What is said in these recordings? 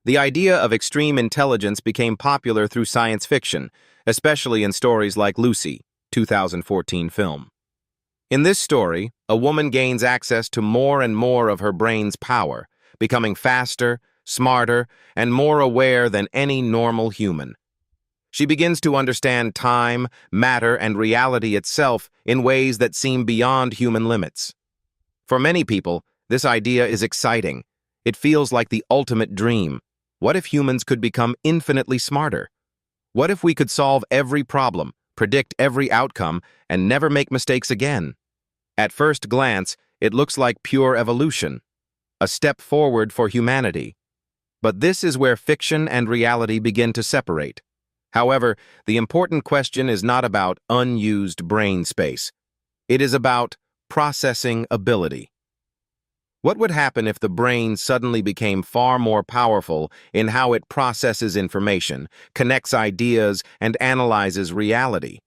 The idea of extreme intelligence became popular through science fiction, especially in stories like Lucy, 2014 film. In this story, a woman gains access to more and more of her brain's power, becoming faster, smarter, and more aware than any normal human. She begins to understand time, matter, and reality itself in ways that seem beyond human limits. For many people, this idea is exciting. It feels like the ultimate dream. What if humans could become infinitely smarter? What if we could solve every problem, predict every outcome, and never make mistakes again? At first glance, it looks like pure evolution, a step forward for humanity. But this is where fiction and reality begin to separate. However, the important question is not about unused brain space. It is about processing ability. What would happen if the brain suddenly became far more powerful in how it processes information, connects ideas, and analyzes reality?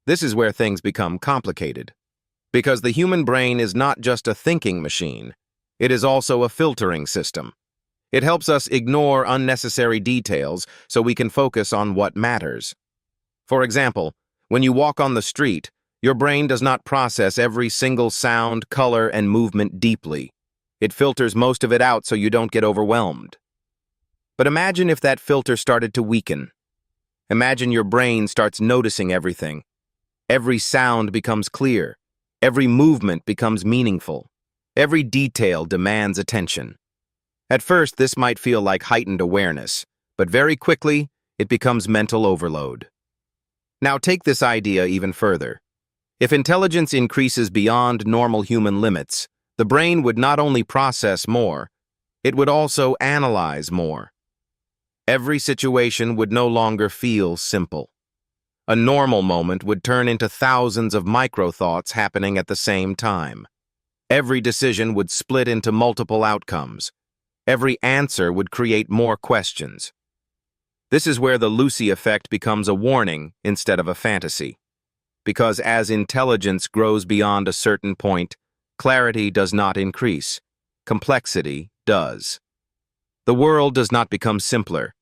This is where things become complicated. Because the human brain is not just a thinking machine, it is also a filtering system. It helps us ignore unnecessary details so we can focus on what matters. For example, when you walk on the street, your brain does not process every single sound, color, and movement deeply. It filters most of it out so you don't get overwhelmed. But imagine if that filter started to weaken. Imagine your brain starts noticing everything. Every sound becomes clear. Every movement becomes meaningful. Every detail demands attention. At first, this might feel like heightened awareness, but very quickly, it becomes mental overload. Now take this idea even further. If intelligence increases beyond normal human limits, the brain would not only process more, it would also analyze more. Every situation would no longer feel simple. A normal moment would turn into thousands of micro-thoughts happening at the same time. Every decision would split into multiple outcomes. Every answer would create more questions. This is where the Lucy effect becomes a warning instead of a fantasy. Because as intelligence grows beyond a certain point, clarity does not increase. Complexity does. The world does not become simpler.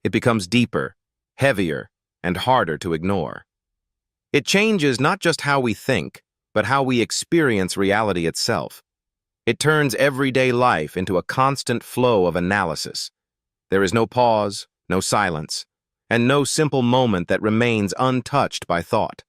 It becomes deeper, heavier, and harder to ignore. It changes not just how we think, but how we experience reality itself. It turns everyday life into a constant flow of analysis. There is no pause, no silence, and no simple moment that remains untouched by thought.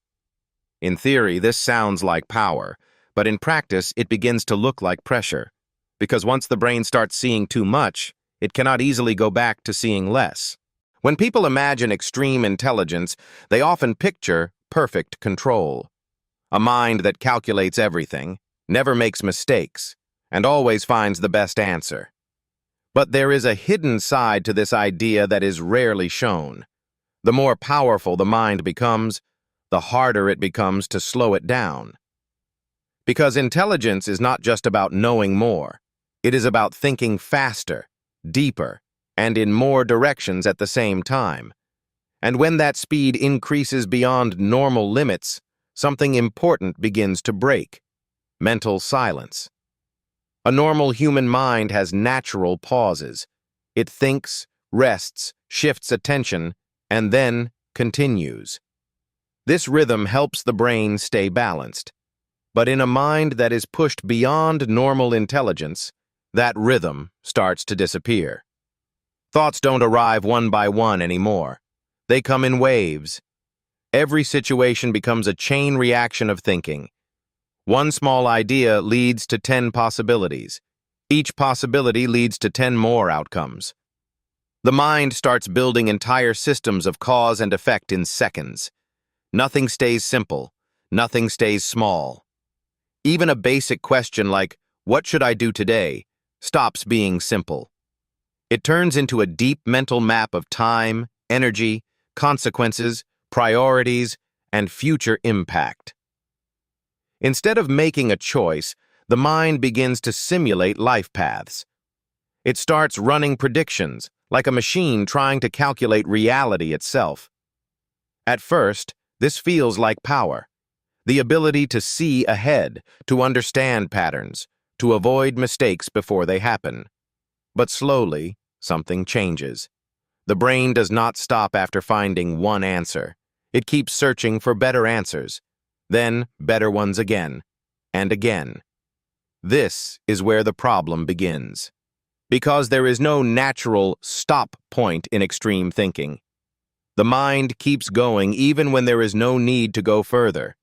In theory, this sounds like power, but in practice, it begins to look like pressure. Because once the brain starts seeing too much, it cannot easily go back to seeing less. When people imagine extreme intelligence, they often picture perfect control. A mind that calculates everything, never makes mistakes, and always finds the best answer. But there is a hidden side to this idea that is rarely shown. The more powerful the mind becomes, the harder it becomes to slow it down. Because intelligence is not just about knowing more, it is about thinking faster, deeper, and in more directions at the same time. And when that speed increases beyond normal limits, something important begins to break: mental silence. A normal human mind has natural pauses. It thinks, rests, shifts attention, and then continues. This rhythm helps the brain stay balanced. But in a mind that is pushed beyond normal intelligence, that rhythm starts to disappear. Thoughts don't arrive one by one anymore. They come in waves. Every situation becomes a chain reaction of thinking. One small idea leads to 10 possibilities. Each possibility leads to 10 more outcomes. The mind starts building entire systems of cause and effect in seconds. Nothing stays simple. Nothing stays small. Even a basic question like, "What should I do today?" stops being simple. It turns into a deep mental map of time, energy, consequences, priorities, and future impact. Instead of making a choice, the mind begins to simulate life paths. It starts running predictions, like a machine trying to calculate reality itself. At first, this feels like power. The ability to see ahead, to understand patterns, to avoid mistakes before they happen. But slowly, something changes. The brain does not stop after finding one answer. It keeps searching for better answers, then better ones again, and again. This is where the problem begins. Because there is no natural stop point in extreme thinking. The mind keeps going even when there is no need to go further.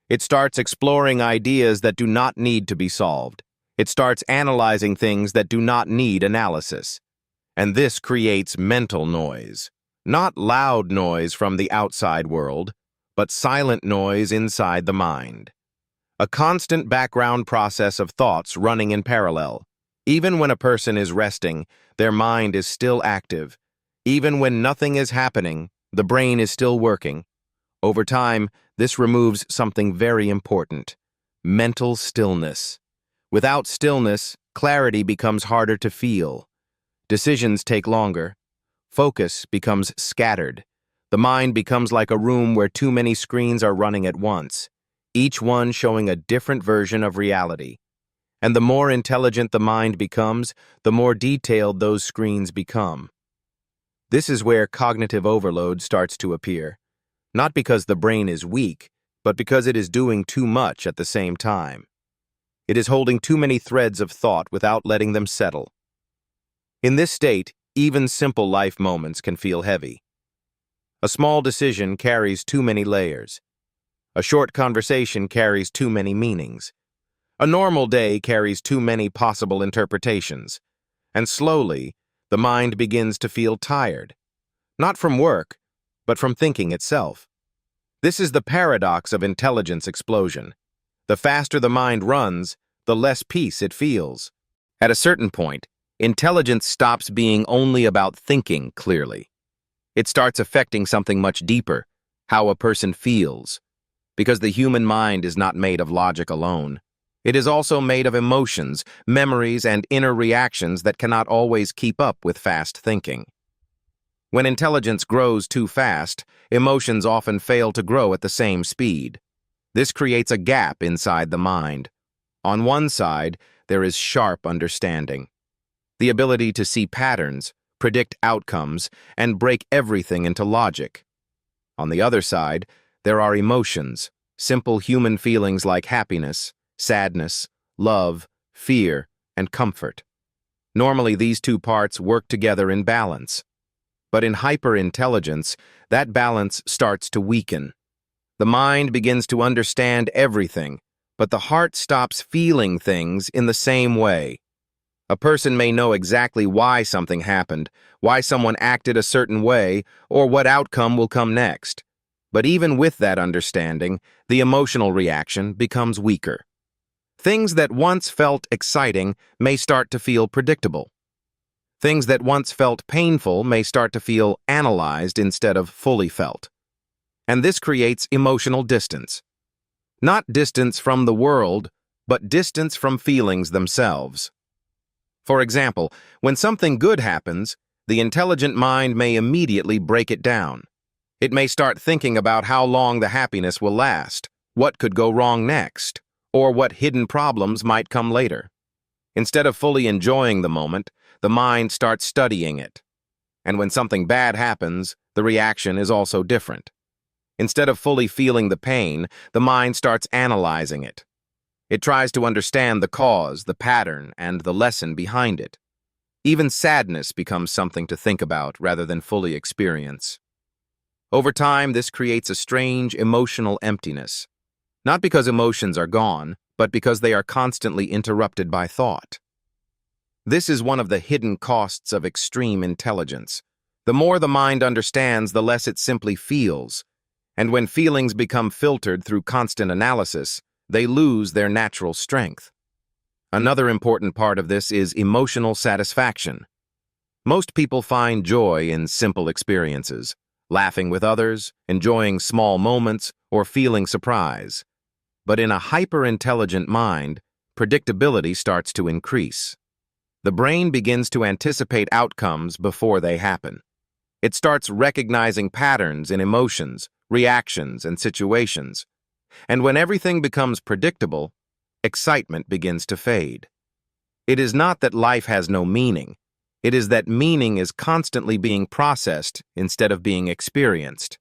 It starts exploring ideas that do not need to be solved. It starts analyzing things that do not need analysis. And this creates mental noise. Not loud noise from the outside world, but silent noise inside the mind. A constant background process of thoughts running in parallel. Even when a person is resting, their mind is still active. Even when nothing is happening, the brain is still working. Over time, this removes something very important: mental stillness. Without stillness, clarity becomes harder to feel. Decisions take longer. Focus becomes scattered. The mind becomes like a room where too many screens are running at once, each one showing a different version of reality. And the more intelligent the mind becomes, the more detailed those screens become. This is where cognitive overload starts to appear, not because the brain is weak, but because it is doing too much at the same time. It is holding too many threads of thought without letting them settle. In this state, even simple life moments can feel heavy. A small decision carries too many layers. A short conversation carries too many meanings. A normal day carries too many possible interpretations. And slowly, the mind begins to feel tired. Not from work, but from thinking itself. This is the paradox of intelligence explosion. The faster the mind runs, the less peace it feels. At a certain point, intelligence stops being only about thinking clearly. It starts affecting something much deeper: how a person feels. Because the human mind is not made of logic alone. It is also made of emotions, memories, and inner reactions that cannot always keep up with fast thinking. When intelligence grows too fast, emotions often fail to grow at the same speed. This creates a gap inside the mind. On one side, there is sharp understanding, the ability to see patterns, predict outcomes, and break everything into logic. On the other side, there are emotions, simple human feelings like happiness, sadness, love, fear, and comfort. Normally, these two parts work together in balance. But in hyperintelligence, that balance starts to weaken. The mind begins to understand everything, but the heart stops feeling things in the same way. A person may know exactly why something happened, why someone acted a certain way, or what outcome will come next. But even with that understanding, the emotional reaction becomes weaker. Things that once felt exciting may start to feel predictable. Things that once felt painful may start to feel analyzed instead of fully felt. And this creates emotional distance. Not distance from the world, but distance from feelings themselves. For example, when something good happens, the intelligent mind may immediately break it down. It may start thinking about how long the happiness will last, what could go wrong next, or what hidden problems might come later. Instead of fully enjoying the moment, the mind starts studying it. And when something bad happens, the reaction is also different. Instead of fully feeling the pain, the mind starts analyzing it. It tries to understand the cause, the pattern, and the lesson behind it. Even sadness becomes something to think about rather than fully experience. Over time, this creates a strange emotional emptiness. Not because emotions are gone, but because they are constantly interrupted by thought. This is one of the hidden costs of extreme intelligence. The more the mind understands, the less it simply feels. And when feelings become filtered through constant analysis, they lose their natural strength. Another important part of this is emotional satisfaction. Most people find joy in simple experiences, laughing with others, enjoying small moments, or feeling surprise. But in a hyper-intelligent mind, predictability starts to increase. The brain begins to anticipate outcomes before they happen. It starts recognizing patterns in emotions, reactions, and situations. And when everything becomes predictable, excitement begins to fade. It is not that life has no meaning. It is that meaning is constantly being processed instead of being experienced.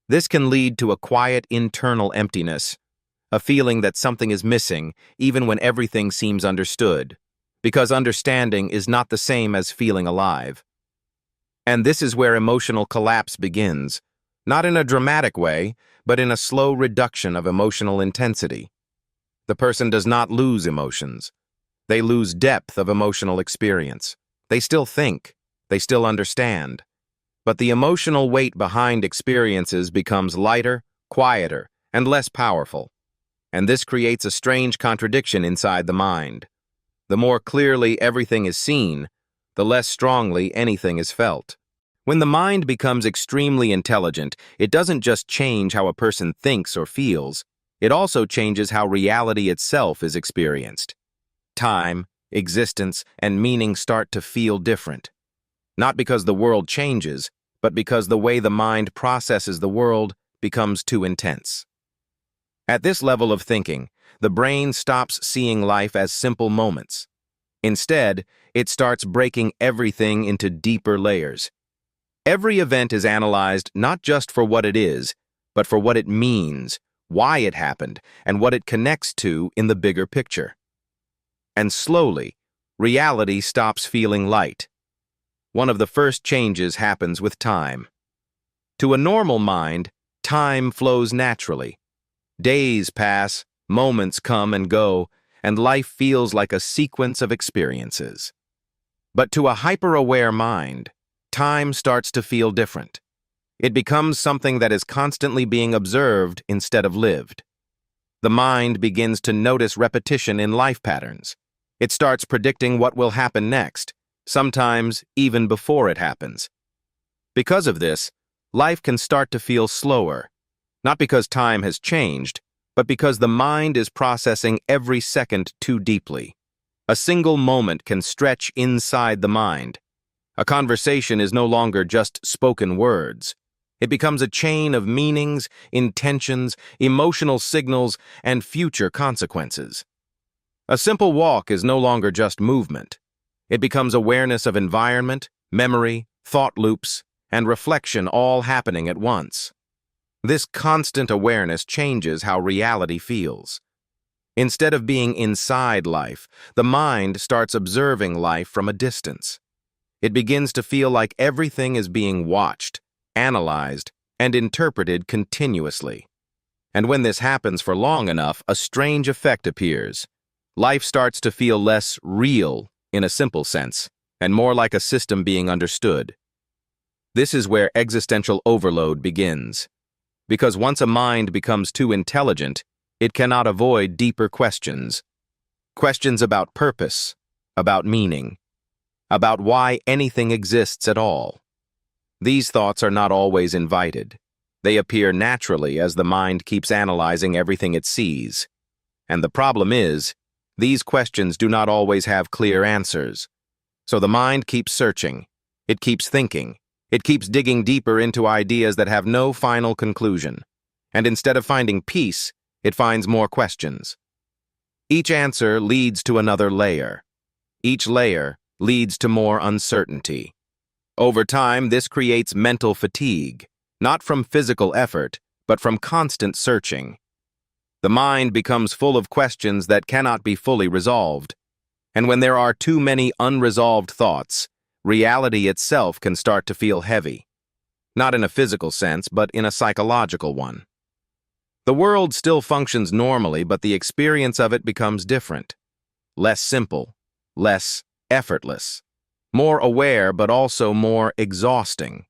This can lead to a quiet internal emptiness, a feeling that something is missing even when everything seems understood, because understanding is not the same as feeling alive. And this is where emotional collapse begins, not in a dramatic way, but in a slow reduction of emotional intensity. The person does not lose emotions. They lose depth of emotional experience. They still think, they still understand. But the emotional weight behind experiences becomes lighter, quieter, and less powerful. And this creates a strange contradiction inside the mind. The more clearly everything is seen, the less strongly anything is felt. When the mind becomes extremely intelligent, it doesn't just change how a person thinks or feels, it also changes how reality itself is experienced. Time, existence, and meaning start to feel different. Not because the world changes, but because the way the mind processes the world becomes too intense. At this level of thinking, the brain stops seeing life as simple moments. Instead, it starts breaking everything into deeper layers. Every event is analyzed not just for what it is, but for what it means, why it happened, and what it connects to in the bigger picture. And slowly, reality stops feeling light. One of the first changes happens with time. To a normal mind, time flows naturally. Days pass, moments come and go, and life feels like a sequence of experiences. But to a hyper-aware mind, time starts to feel different. It becomes something that is constantly being observed instead of lived. The mind begins to notice repetition in life patterns. It starts predicting what will happen next, sometimes even before it happens. Because of this, life can start to feel slower, not because time has changed, but because the mind is processing every second too deeply. A single moment can stretch inside the mind. A conversation is no longer just spoken words. It becomes a chain of meanings, intentions, emotional signals, and future consequences. A simple walk is no longer just movement. It becomes awareness of environment, memory, thought loops, and reflection all happening at once. This constant awareness changes how reality feels. Instead of being inside life, the mind starts observing life from a distance. It begins to feel like everything is being watched, analyzed, and interpreted continuously. And when this happens for long enough, a strange effect appears. Life starts to feel less real, in a simple sense, and more like a system being understood. This is where existential overload begins. Because once a mind becomes too intelligent, it cannot avoid deeper questions. Questions about purpose, about meaning, about why anything exists at all. These thoughts are not always invited. They appear naturally as the mind keeps analyzing everything it sees. And the problem is, these questions do not always have clear answers. So the mind keeps searching. It keeps thinking. It keeps digging deeper into ideas that have no final conclusion. And instead of finding peace, it finds more questions. Each answer leads to another layer. Each layer leads to more uncertainty. Over time, this creates mental fatigue, not from physical effort, but from constant searching. The mind becomes full of questions that cannot be fully resolved. And when there are too many unresolved thoughts, reality itself can start to feel heavy. Not in a physical sense, but in a psychological one. The world still functions normally, but the experience of it becomes different. Less simple, less effortless. More aware, but also more exhausting.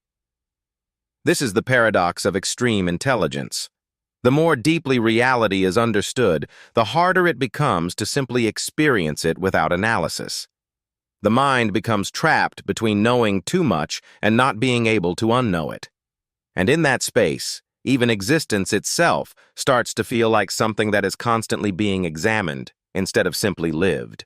This is the paradox of extreme intelligence. The more deeply reality is understood, the harder it becomes to simply experience it without analysis. The mind becomes trapped between knowing too much and not being able to unknow it. And in that space, even existence itself starts to feel like something that is constantly being examined instead of simply lived.